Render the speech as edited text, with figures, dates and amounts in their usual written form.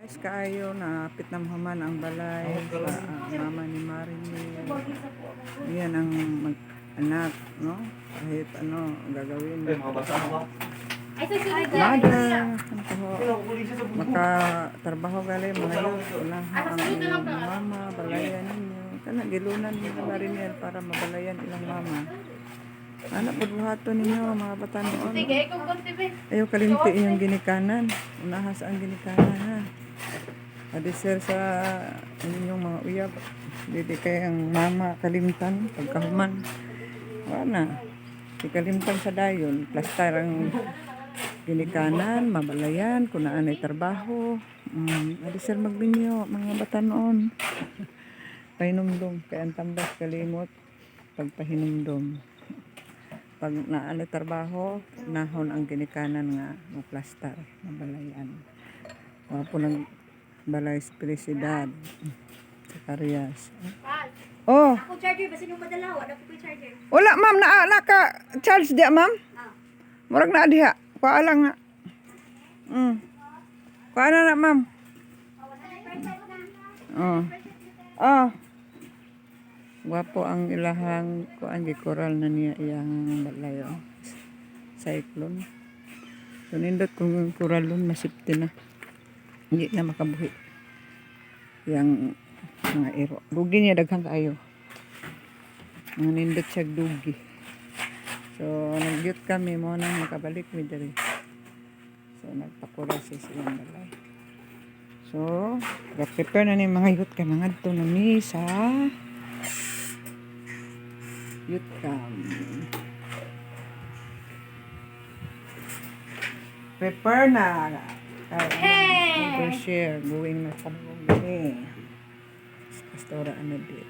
Is kaayo na apit na mahuman ang balay sa mama ni Marinel. Yan ang mag-anak, no? Kahit ano gagawin. Mother, makatrabaho gali mga yun. Unahan ang ilang mama, balayan ninyo. Kana gilunan ni Marinel para mabalayan ilang mama. Anak pagbuhato ninyo mga bata noon. Ayaw kalimti yung ginikanan. Unahas ang ginikanan ha. Adisir sa inyong mga uyab. Dili kay ang mama kalimtan pagkahuman. Wala. Di kalimtan sa dayon. Plastar ang ginikanan, mabalayan, kung naan ay trabaho. Adisir magbinyo mga bata noon. Pahinumdum. Kaya ang tambas kalimot pagpahinumdum. Pag naan ay trabaho, nahon ang ginikanan nga maplastar, mabalayan. Wapo ng balay felicidad sa Karyas. Oh. Ako charger, basta nung madala, wala ko charger. Wala ma'am, na ka charge dia ma'am. Murag na diha. Paala nga. Paala na ma'am. Oh. Oh. Wapo ang ilahang kuan gikoral na niya iyang balay oh. Cyclone. So nindot kung koralon masipti na. Hindi na makabuhi. Yang mga iro. Dugi niya daghang kaayo. Mga nindot siya dugi. So nag-gyut kami mo nang makabalik mi diri. So nagpakura sa siyang balay. So prepare na ni mga yut kay mga adto na misa. Youth camp. Prepare na. Hey! Share. Going na sa mga pastora ano din.